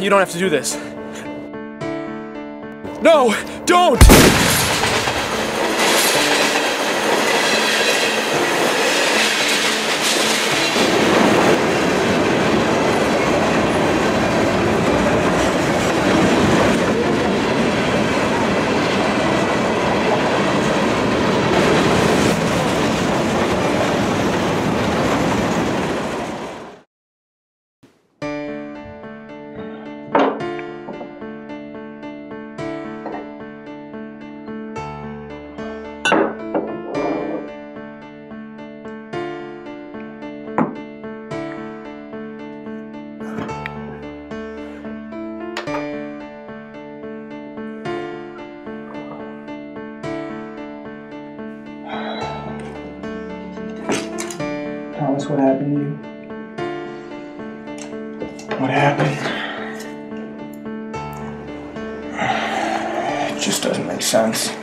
You don't have to do this. No! Don't! Thomas, what happened to you? What happened? It just doesn't make sense.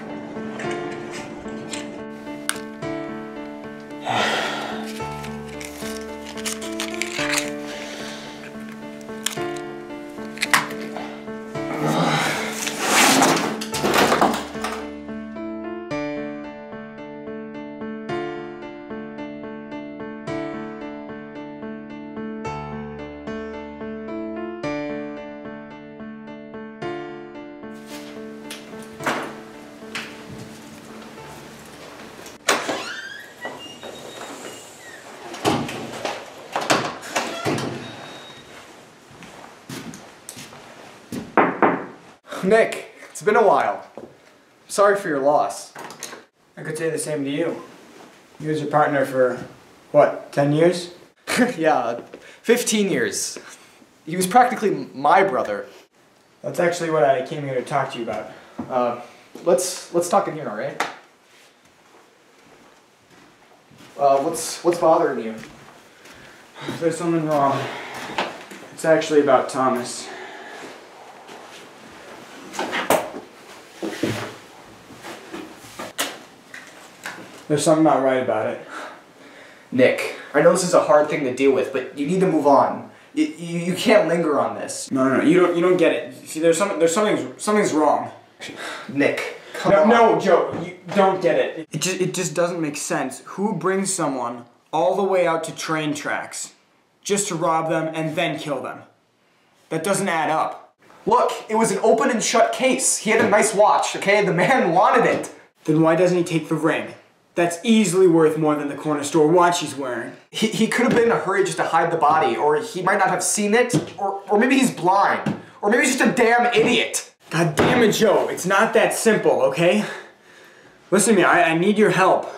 Nick, it's been a while. Sorry for your loss. I could say the same to you. You was your partner for, what, 10 years? Yeah, 15 years. He was practically my brother. That's actually what I came here to talk to you about. Let's talk in here, alright? What's bothering you? There's something wrong. It's actually about Thomas. There's something not right about it. Nick, I know this is a hard thing to deal with, but you need to move on. You can't linger on this. No, you don't get it. See, something's wrong. Nick, come on. No, Joe, you don't get it. It just doesn't make sense. Who brings someone all the way out to train tracks just to rob them and then kill them? That doesn't add up. Look, it was an open and shut case. He had a nice watch, okay? The man wanted it. Then why doesn't he take the ring? That's easily worth more than the corner store watch he's wearing. He could have been in a hurry just to hide the body, or he might not have seen it, or maybe he's blind, or maybe he's just a damn idiot. God damn it, Joe. It's not that simple, okay? Listen to me, I need your help.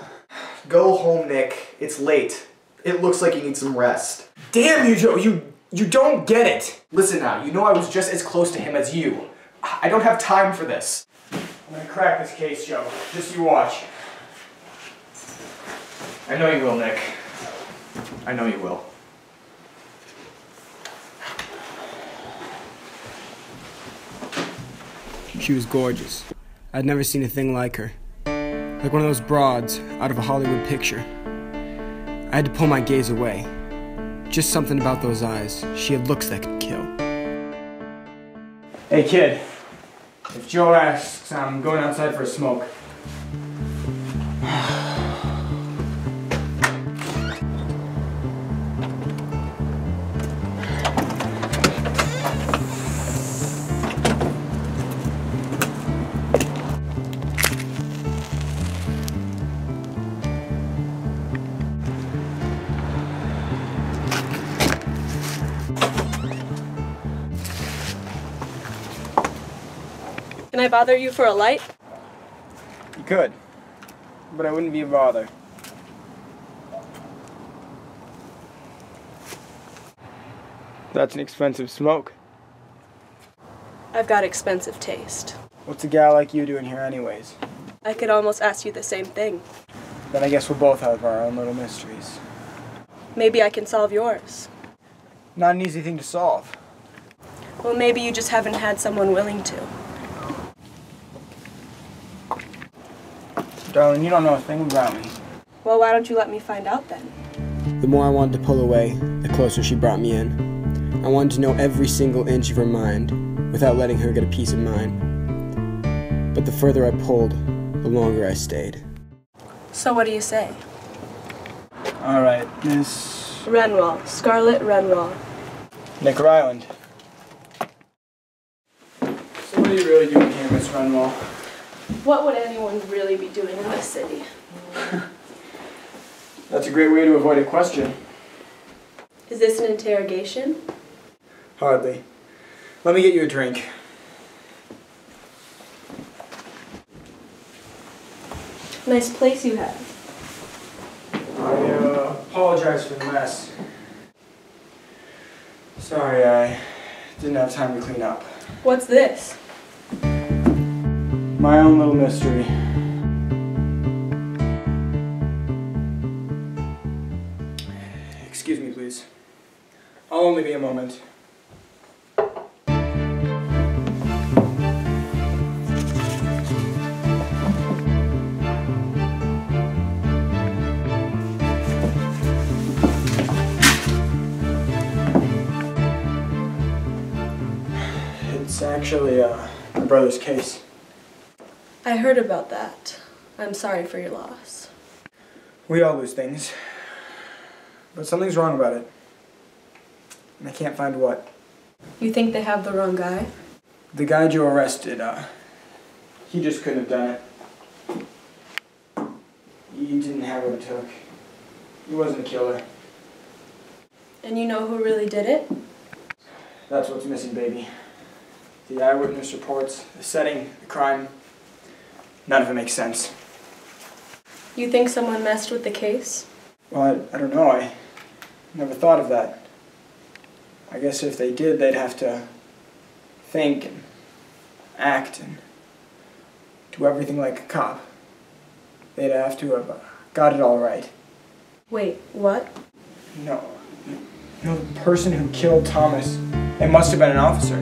Go home, Nick. It's late. It looks like you need some rest. Damn you, Joe. You don't get it. Listen now, you know I was just as close to him as you. I don't have time for this. I'm gonna crack this case, Joe. Just you watch. I know you will, Nick. I know you will. She was gorgeous. I'd never seen a thing like her. Like one of those broads out of a Hollywood picture. I had to pull my gaze away. Just something about those eyes. She had looks that could kill. Hey kid, if Joe asks, I'm going outside for a smoke. Can I bother you for a light? You could, but I wouldn't be a bother. That's an expensive smoke. I've got expensive taste. What's a gal like you doing here anyways? I could almost ask you the same thing. Then I guess we'll both have our own little mysteries. Maybe I can solve yours. Not an easy thing to solve. Well, maybe you just haven't had someone willing to. Darling, you don't know a thing about me. Well, why don't you let me find out then? The more I wanted to pull away, the closer she brought me in. I wanted to know every single inch of her mind without letting her get a piece of mine. But the further I pulled, the longer I stayed. So what do you say? All right, Miss Renwall. Scarlett Renwall. Nicker Island. So what are you really doing here, Miss Renwall? What would anyone really be doing in this city? That's a great way to avoid a question. Is this an interrogation? Hardly. Let me get you a drink. Nice place you have. I apologize for the mess. Sorry, I didn't have time to clean up. What's this? My own little mystery. Excuse me, please. I'll only be a moment. It's actually my brother's case. I heard about that. I'm sorry for your loss. We all lose things. But something's wrong about it. And I can't find what. You think they have the wrong guy? The guy Joe arrested, he just couldn't have done it. He didn't have what it took. He wasn't a killer. And you know who really did it? That's what's missing, baby. The eyewitness reports, the setting, the crime. None of it makes sense. You think someone messed with the case? Well, I don't know. I never thought of that. I guess if they did, they'd have to think and act and do everything like a cop. They'd have to have got it all right. Wait, what? No, the person who killed Thomas, it must have been an officer.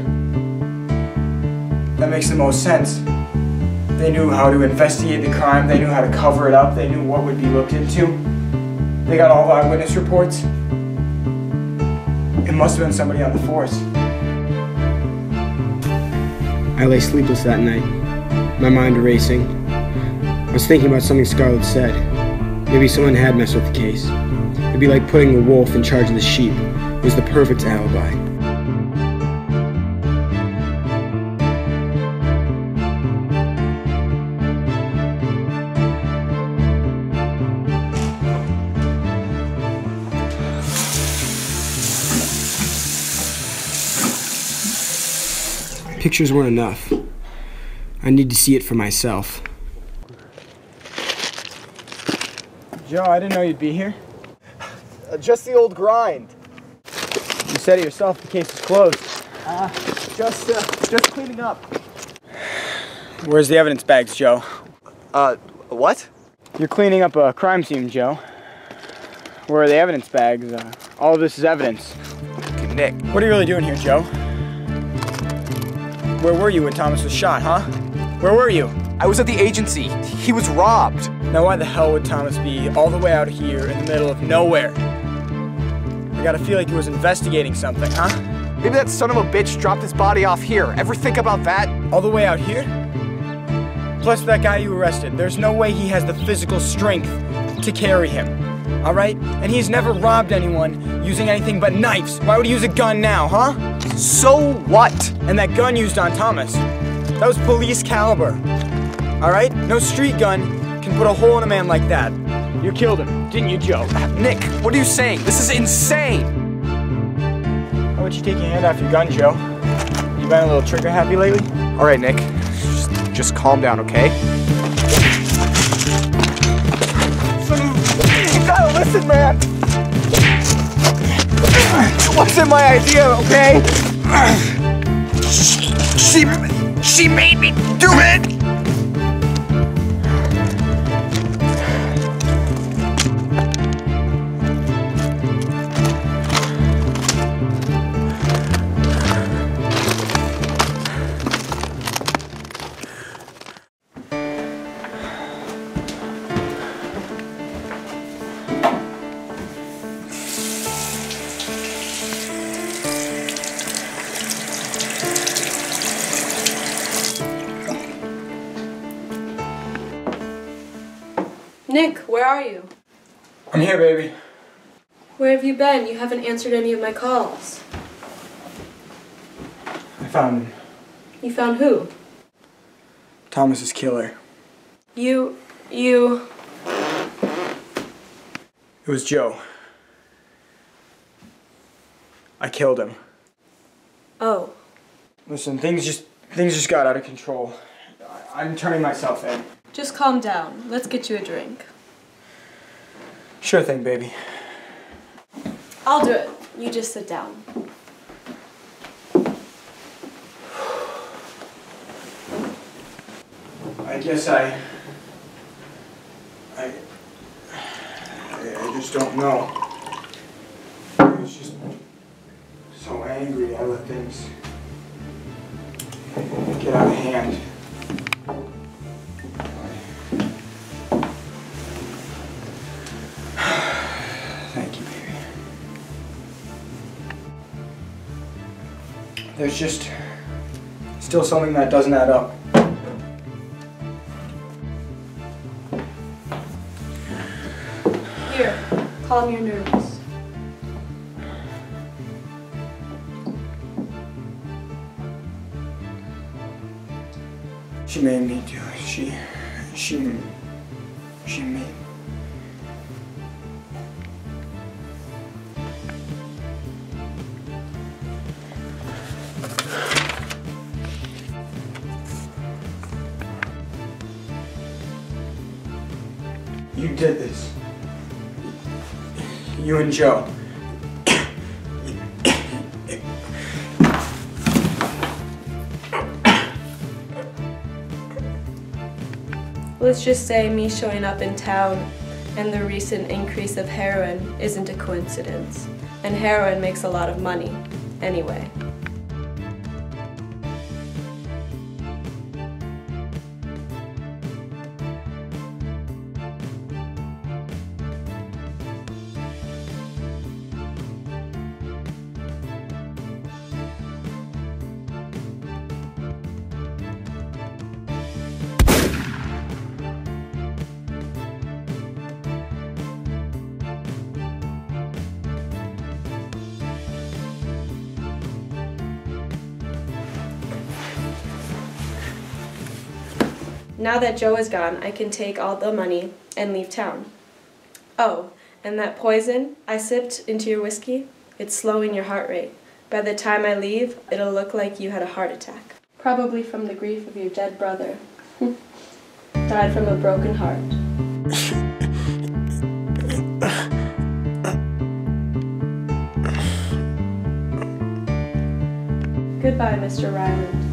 That makes the most sense. They knew how to investigate the crime, they knew how to cover it up, they knew what would be looked into. They got all the eyewitness reports. It must have been somebody on the force. I lay sleepless that night, my mind racing. I was thinking about something Scarlett said. Maybe someone had messed with the case. It'd be like putting a wolf in charge of the sheep. It was the perfect alibi. Pictures weren't enough. I need to see it for myself. Joe, I didn't know you'd be here. Just the old grind. You said it yourself, the case is closed. Just cleaning up. Where's the evidence bags, Joe? What? You're cleaning up a crime scene, Joe. Where are the evidence bags? All of this is evidence. Nick. What are you really doing here, Joe? Where were you when Thomas was shot, huh? Where were you? I was at the agency. He was robbed. Now why the hell would Thomas be all the way out here in the middle of nowhere? I gotta feel like he was investigating something, huh? Maybe that son of a bitch dropped his body off here. Ever think about that? All the way out here? Plus that guy you arrested, there's no way he has the physical strength to carry him. Alright? And he's never robbed anyone using anything but knives. Why would he use a gun now, huh? So what? And that gun used on Thomas, that was police caliber. Alright? No street gun can put a hole in a man like that. You killed him, didn't you, Joe? Nick, what are you saying? This is insane! How about you take your hand off your gun, Joe? You been a little trigger happy lately? Alright, Nick. Just calm down, okay? You gotta listen, man! It wasn't my idea, okay? She made me do it! Nick, where are you? I'm here, baby. Where have you been? You haven't answered any of my calls. I found him. You found who? Thomas's killer. You... It was Joe. I killed him. Oh. Listen, things just got out of control. I'm turning myself in. Just calm down. Let's get you a drink. Sure thing, baby. I'll do it. You just sit down. I guess I just don't know. I was just so angry I let things get out of hand. Thank you, baby. There's just still something that doesn't add up. Here, calm your nerves. She made me do it. She made. You did this. You and Joe. Let's just say me showing up in town and the recent increase of heroin isn't a coincidence. And heroin makes a lot of money, anyway. Now that Joe is gone, I can take all the money and leave town. Oh, and that poison I sipped into your whiskey, it's slowing your heart rate. By the time I leave, it'll look like you had a heart attack. Probably from the grief of your dead brother. Died from a broken heart. Goodbye, Mr. Ryland.